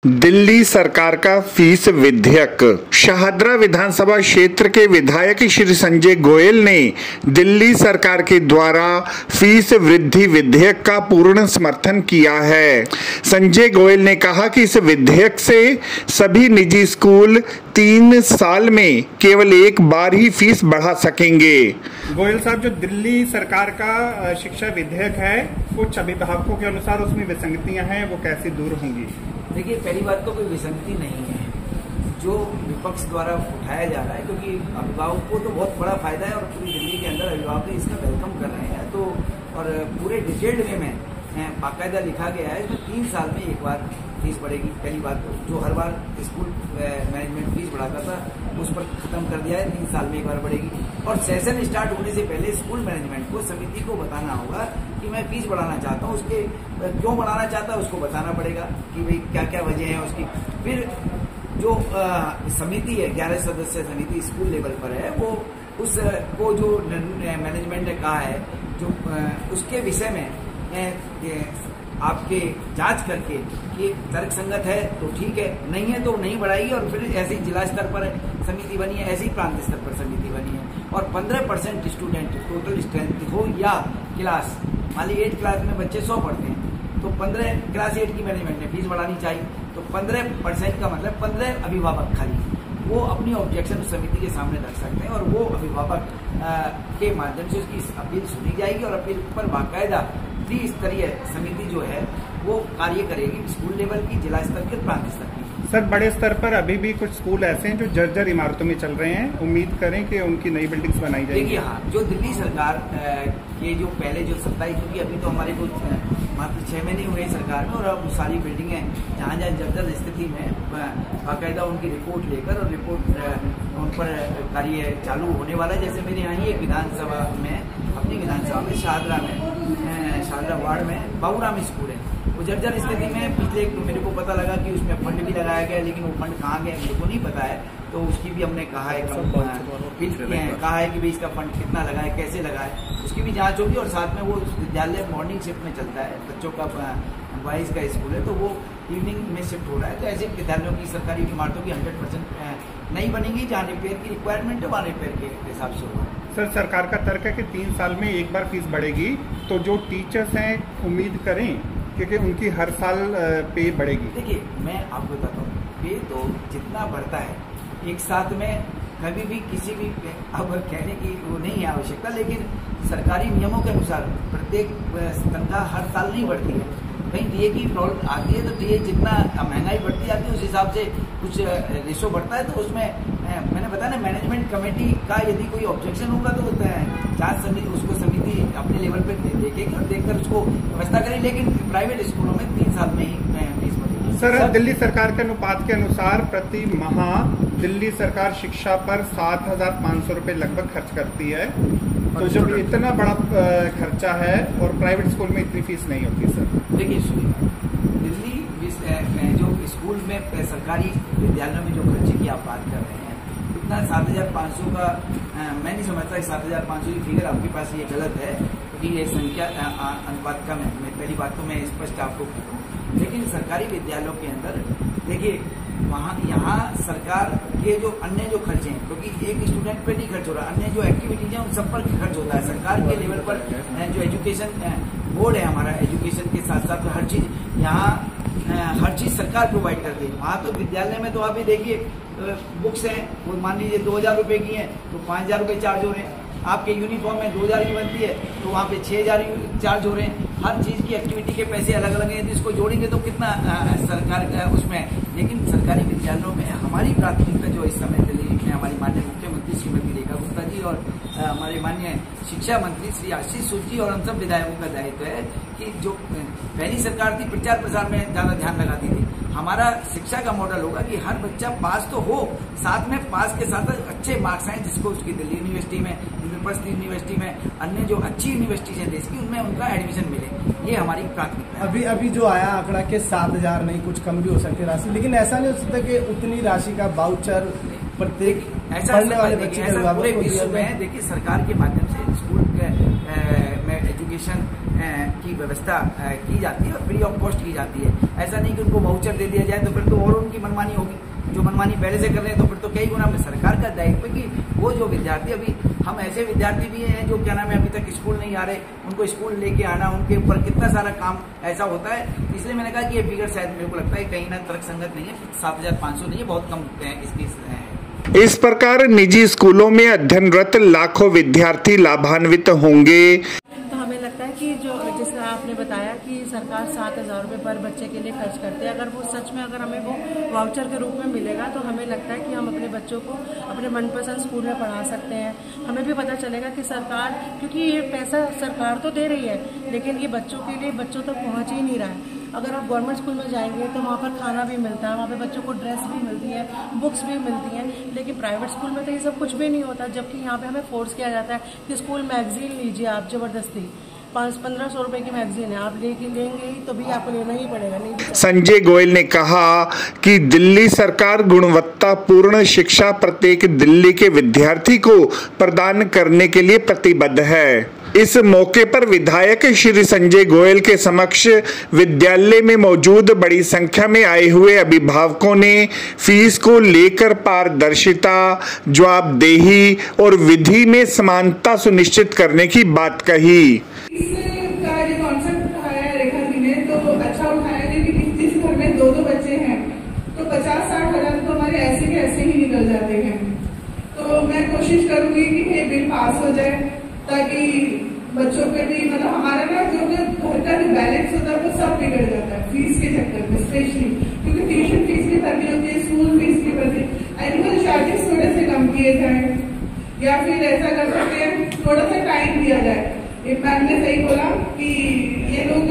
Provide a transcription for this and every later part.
दिल्ली सरकार का फीस विधेयक। शाहदरा विधानसभा क्षेत्र के विधायक श्री संजय गोयल ने दिल्ली सरकार के द्वारा फीस वृद्धि विधेयक का पूर्ण समर्थन किया है। संजय गोयल ने कहा कि इस विधेयक से सभी निजी स्कूल 3 साल में केवल एक बार ही फीस बढ़ा सकेंगे। गोयल साहब, जो दिल्ली सरकार का शिक्षा विधेयक है, कुछ अभिभावकों के अनुसार उसमें विसंगतियां हैं, वो कैसे दूर होंगी? देखिए, पहली बात तो कोई विसंगति नहीं है जो विपक्ष द्वारा उठाया जा रहा है, क्योंकि अभिभावकों को तो बहुत बड़ा फायदा है और पूरी दिल्ली के अंदर अभिभावक इसका वेलकम कर रहे हैं। तो और पूरे डिटेल्ड वे में बाकायदा लिखा गया है, इसमें 3 साल में एक बार फीस बढ़ेगी। पहली बात तो जो हर बार स्कूल मैनेजमेंट फीस बढ़ाता था उस पर खत्म कर दिया है, 3 साल में एक बार बढ़ेगी। और सेशन स्टार्ट होने से पहले स्कूल मैनेजमेंट को, समिति को बताना होगा कि मैं फीस बढ़ाना चाहता हूँ, उसके क्यों बढ़ाना चाहता है उसको बताना पड़ेगा कि भाई क्या क्या वजह है उसकी। फिर जो समिति है, 11 सदस्य समिति स्कूल लेवल पर है, वो उसको जो मैनेजमेंट ने कहा है जो उसके विषय में आपके जांच करके कि तर्क संगत है तो ठीक है, नहीं है तो नहीं बढ़ाएगी। और फिर ऐसे ही जिला स्तर पर समिति बनी है, ऐसे ही प्रांत स्तर पर समिति बनी है। और 15% स्टूडेंट टोटल स्ट्रेंथ हो या क्लास, मान ली 8 क्लास में बच्चे 100 पढ़ते हैं तो 15 क्लास 8 की मैनेजमेंट ने फीस बढ़ानी चाहिए। तो 15% का मतलब 15 अभिभावक खाली वो अपनी ऑब्जेक्शन समिति के सामने रख सकते हैं और वो अभिभावक के माध्यम से उसकी अपील सुनी जाएगी और अपील पर बाकायदा त्रिस्तरीय समिति जो है वो कार्य करेगी, स्कूल लेवल की, जिला स्तर की, प्रांत स्तर की। सर, बड़े स्तर पर अभी भी कुछ स्कूल ऐसे हैं जो जर्जर इमारतों में चल रहे हैं, उम्मीद करें कि उनकी नई बिल्डिंग्स बनाई जाएगी। देखिए, हाँ, जो दिल्ली सरकार के जो पहले जो सत्ता, क्योंकि अभी तो हमारे कुछ मात्र 6 महीने हुए सरकार में, और अब सारी बिल्डिंगें जहाँ जहाँ जर्जर स्थिति में बाकायदा उनकी रिपोर्ट लेकर और रिपोर्ट उन पर कार्य चालू होने वाला है। जैसे मेरे यहाँ ही एक विधानसभा में, अपनी विधानसभा में शाहदरा वार्ड में बाबूराम स्कूल है, वो जर्जर स्थिति में पिछले मेरे को पता लगा कि उसमें फंड भी लगाया गया, लेकिन वो फंड कहाँ गया मेरे को नहीं पता है। तो उसकी भी हमने कहा है कि भाई इसका फंड कितना लगा है, कैसे लगा है, उसकी भी जांच होगी। और साथ में वो विद्यालय मॉर्निंग शिफ्ट में चलता है, बच्चों का बॉयज का स्कूल है, तो वो इवनिंग में शिफ्ट हो रहा है। तो ऐसे विद्यालयों की, सरकारी इमारतों की 100% नहीं बनेगी, जहाँ रिपेयर की रिक्वायरमेंट है वहाँ रिपेयर के हिसाब से होगा। सर, सरकार का तर्क है कि 3 साल में एक बार फीस बढ़ेगी, तो जो टीचर्स हैं उम्मीद करें क्योंकि उनकी हर साल पे बढ़ेगी। देखिए, मैं आपको बताता हूँ, पे तो जितना बढ़ता है एक साथ में कभी भी किसी भी अब कहने की वो नहीं है आवश्यकता, लेकिन सरकारी नियमों के अनुसार प्रत्येक तनख्वाह हर साल नहीं बढ़ती है। कहीं डीए की प्रॉब्लम आती है तो डीए जितना महंगाई बढ़ती जाती है उस हिसाब से कुछ रेशो बढ़ता है। तो उसमें मैंने बताया ना, मैनेजमेंट कमेटी का यदि कोई ऑब्जेक्शन होगा तो जांच समिति उसको समिति अपने लेवल पे देखेगी और देखकर उसको व्यवस्था करेगी, लेकिन प्राइवेट स्कूलों में 3 साल में ही फीस बढ़ेगी। सर, दिल्ली सरकार के अनुपात के अनुसार प्रति माह दिल्ली सरकार शिक्षा पर 7,500 रुपये लगभग खर्च करती है। तो जब इतना बड़ा खर्चा है और प्राइवेट स्कूल में इतनी फीस नहीं होती। सर देखिए, सुनिए, दिल्ली जो स्कूल में सरकारी विद्यालयों में जो खर्चे की आप बात कर रहे हैं, इतना 7,500 का मैं नहीं समझता। 7,500 की फिगर आपके पास ये गलत है, क्योंकि ये संख्या अनुपात कम है। पहली बात तो मैं स्पष्ट आपको कहूँ, लेकिन सरकारी विद्यालयों के अंदर देखिए, यहाँ सरकार के जो अन्य जो खर्चे हैं, क्योंकि एक स्टूडेंट पे नहीं खर्च हो रहा, अन्य जो एक्टिविटीज हैं उन सब पर खर्च होता है। सरकार के लेवल पर जो एजुकेशन बोर्ड है हमारा, एजुकेशन के साथ साथ हर चीज यहाँ हर चीज सरकार प्रोवाइड करती है। वहाँ तो विद्यालय में तो अभी देखिए बुक्स हैं, वो मान लीजिए 2,000 रुपये की हैं तो 5,000 रुपये चार्ज हो रहे हैं। आपके यूनिफॉर्म में 2,000 की बनती है तो वहाँ पे 6,000 चार्ज हो रहे हैं। हर चीज़ की एक्टिविटी के पैसे अलग अलग हैं, जिसको जोड़ेंगे तो कितना सरकार उसमें। लेकिन सरकारी विद्यालयों में हमारी प्राथमिकता जो इस समय दिल्ली में हमारी माननीय मुख्यमंत्री श्रीमती रेखा गुप्ता जी और हमारे माननीय शिक्षा मंत्री श्री आशीष सूद जी और हम सब विधायकों का दायित्व है कि जो पहली सरकार थी प्रचार प्रसार में ज़्यादा ध्यान लगाती थी। हमारा शिक्षा का मॉडल होगा कि हर बच्चा पास तो हो, साथ में पास के साथ अच्छे मार्क्स आए, जिसको उसकी दिल्ली यूनिवर्सिटी में, इंद्रप्रस्थ यूनिवर्सिटी में, अन्य जो अच्छी यूनिवर्सिटीज हैं देश की, उनमें उनका एडमिशन मिले। ये हमारी प्राथमिकता है। अभी जो आया आंकड़ा के 7,000 नहीं, कुछ कम भी हो सकती है राशि, लेकिन ऐसा नहीं हो सकता कि उतनी राशि का वाउचर प्रत्येक पढ़ने वाले बच्चे के पूरे विश्व में। देखिए, सरकार के माध्यम से स्कूल में एजुकेशन की व्यवस्था की जाती है और फ्री ऑफ कॉस्ट की जाती है। ऐसा नहीं कि उनको वाउचर दे दिया जाए तो फिर तो और उनकी मनमानी होगी। जो मनमानी पहले से कर रहे हैं तो फिर तो कई गुना में सरकार का दायित्व है कि वो जो विद्यार्थी, अभी हम ऐसे विद्यार्थी भी हैं जो क्या नाम है अभी तक स्कूल नहीं आ रहे, उनको स्कूल लेके आना, उनके ऊपर कितना सारा काम ऐसा होता है। इसलिए मैंने कहा कि ये फिगर शायद मेरे को लगता है कहीं ना तर्कसंगत नहीं है, 7,500 नहीं है, बहुत कम इसकी। इस प्रकार निजी स्कूलों में अध्ययनरत लाखों विद्यार्थी लाभान्वित होंगे। कि जो जैसे आपने बताया कि सरकार 7,000 रुपये पर बच्चे के लिए खर्च करते हैं, अगर वो सच में अगर हमें वो वाउचर के रूप में मिलेगा तो हमें लगता है कि हम अपने बच्चों को अपने मनपसंद स्कूल में पढ़ा सकते हैं। हमें भी पता चलेगा कि सरकार, क्योंकि ये पैसा सरकार तो दे रही है लेकिन ये बच्चों के लिए बच्चों तक पहुँच ही नहीं रहा है। अगर आप गवर्नमेंट स्कूल में जाएंगे तो वहाँ पर खाना भी मिलता है, वहाँ पे बच्चों को ड्रेस भी मिलती है, बुक्स भी मिलती हैं, लेकिन प्राइवेट स्कूल में तो ये सब कुछ भी नहीं होता। जबकि यहाँ पे हमें फोर्स किया जाता है कि स्कूल मैगजीन लीजिए आप, जबरदस्ती 500-1500 रुपए की मैगजीन है, आप लेंगे ही तो भी आपको लेना ही पड़ेगा। नहीं, संजय गोयल ने कहा कि दिल्ली सरकार गुणवत्तापूर्ण शिक्षा प्रत्येक दिल्ली के विद्यार्थी को प्रदान करने के लिए प्रतिबद्ध है। इस मौके पर विधायक श्री संजय गोयल के समक्ष विद्यालय में मौजूद बड़ी संख्या में आए हुए अभिभावकों ने फीस को लेकर पारदर्शिता, जवाबदेही और विधि में समानता सुनिश्चित करने की बात कही। इसका जो कॉन्सेप्ट उठाया रेखा जी ने तो अच्छा उठाया है कि जिस घर में 2-2 बच्चे हैं तो 50-60 हजार तो हमारे ऐसे के ऐसे ही निकल जाते हैं। तो मैं कोशिश करूंगी कि ये बिल पास हो जाए ताकि बच्चों पे भी मतलब हमारा ना जो घर का जो बैलेंस होता है वो सब बिगड़ जाता है फीस के चक्कर में, स्पेशली क्योंकि ट्यूशन फीस भी भरनी होती है, स्कूल फीस भी भरनी। एनुअल चार्जेस थोड़े से कम किए जाए या फिर ऐसा कर सकते हैं थोड़ा सा टाइम दिया जाए। एक मैम ने सही बोला कि ये लोग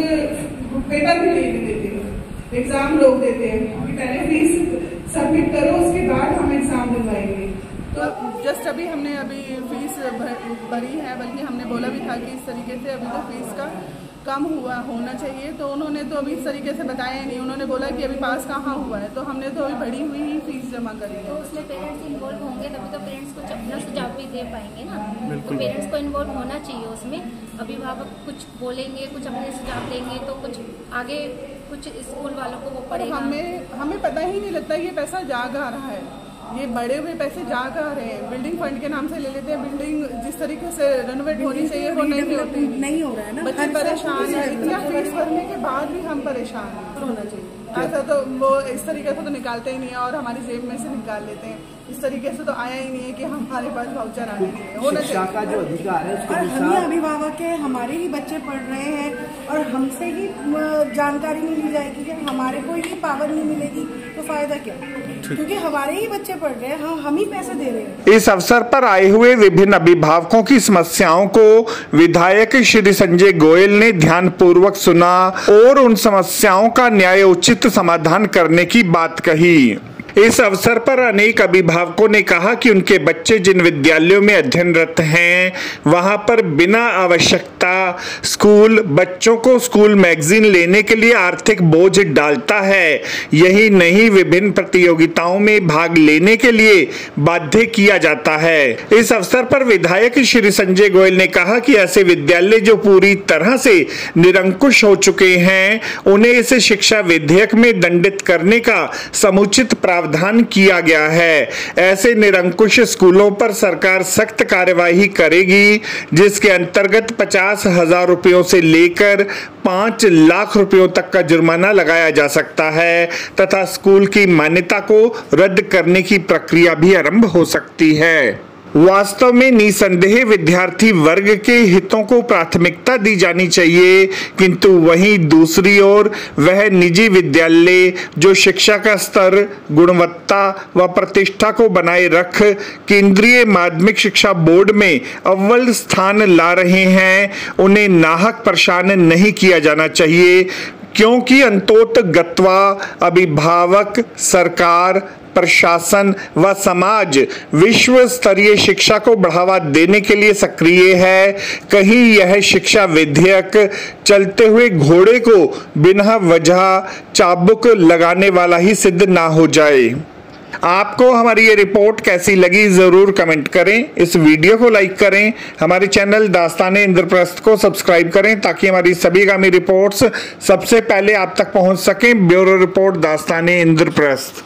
पेपर भी नहीं देते, एग्जाम लोग देते हैं कि पहले फीस सबमिट करो उसके बाद हम एग्जाम दिलवाएंगे। तो जस्ट अभी हमने फीस भरी है, बल्कि हमने बोला भी था कि इस तरीके से अभी तो फीस का कम होना चाहिए, तो उन्होंने तो अभी इस तरीके से बताया नहीं। उन्होंने बोला कि अभी पास कहाँ हुआ है, तो हमने तो अभी बढ़ी हुई ही फीस जमा करी है। तो उसमें पेरेंट्स इन्वॉल्व होंगे तभी तो पेरेंट्स कुछ अपना सुझाव भी दे पाएंगे ना, तो पेरेंट्स को इन्वॉल्व होना चाहिए उसमें। अभिभावक कुछ बोलेंगे, कुछ अपने सुझाव देंगे तो कुछ आगे कुछ स्कूल वालों को वो पड़ेगा। हमें पता ही नहीं लगता ये पैसा जा कहाँ रहा है, ये बड़े हुए पैसे जा कहाँ रहे हैं। बिल्डिंग फंड के नाम से ले लेते हैं, बिल्डिंग जिस तरीके से रेनोवेट होनी चाहिए वो नहीं हो रहा है ना, बच्चे परेशान है। इतना फीस भरने के बाद भी हम परेशान होना चाहिए। ऐसा तो वो इस तरीके से तो निकालते ही नहीं है और हमारी जेब में से निकाल लेते हैं। इस तरीके से तो आया ही नहीं है कि हमारे पास वाउचर आने चाहिए, होना चाहिए। का जो अधिकार है और हम ही अभिभावक है, हमारे ही बच्चे पढ़ रहे हैं और हमसे ही जानकारी नहीं ली जाएगी, जब हमारे को ही पावर नहीं मिलेगी तो फायदा क्या, क्योंकि हमारे ही बच्चे पढ़ रहे हैं, हम ही पैसे दे रहे हैं। इस अवसर पर आए हुए विभिन्न अभिभावकों की समस्याओं को विधायक श्री संजय गोयल ने ध्यानपूर्वक सुना और उन समस्याओं का न्यायोचित समाधान करने की बात कही। इस अवसर पर अनेक अभिभावकों ने कहा कि उनके बच्चे जिन विद्यालयों में अध्ययनरत हैं वहां पर बिना आवश्यकता स्कूल बच्चों को स्कूल मैगजीन लेने के लिए आर्थिक बोझ डालता है। यही नहीं, विभिन्न प्रतियोगिताओं में भाग लेने के लिए बाध्य किया जाता है। इस अवसर पर विधायक श्री संजय गोयल ने कहा कि ऐसे विद्यालय जो पूरी तरह से निरंकुश हो चुके हैं उन्हें इस शिक्षा विधेयक में दंडित करने का समुचित प्रावधान किया गया है। ऐसे निरंकुश स्कूलों पर सरकार सख्त कार्यवाही करेगी, जिसके अंतर्गत 50,000 रुपयों से लेकर 5 लाख रुपयों तक का जुर्माना लगाया जा सकता है तथा स्कूल की मान्यता को रद्द करने की प्रक्रिया भी आरंभ हो सकती है। वास्तव में निसंदेह विद्यार्थी वर्ग के हितों को प्राथमिकता दी जानी चाहिए, किंतु वहीं दूसरी ओर वह निजी विद्यालय जो शिक्षा का स्तर, गुणवत्ता व प्रतिष्ठा को बनाए रख केंद्रीय माध्यमिक शिक्षा बोर्ड में अव्वल स्थान ला रहे हैं, उन्हें नाहक परेशान नहीं किया जाना चाहिए, क्योंकि अंतोतगत्वा अभिभावक, सरकार, प्रशासन व समाज विश्व स्तरीय शिक्षा को बढ़ावा देने के लिए सक्रिय है। कहीं यह शिक्षा विधेयक चलते हुए घोड़े को बिना वजह चाबुक लगाने वाला ही सिद्ध ना हो जाए। आपको हमारी ये रिपोर्ट कैसी लगी जरूर कमेंट करें, इस वीडियो को लाइक करें, हमारे चैनल दास्ताने इंद्रप्रस्थ को सब्सक्राइब करें ताकि हमारी सभी आगामी रिपोर्ट्स सबसे पहले आप तक पहुंच सकें। Bureau report Dastane Indraprastha.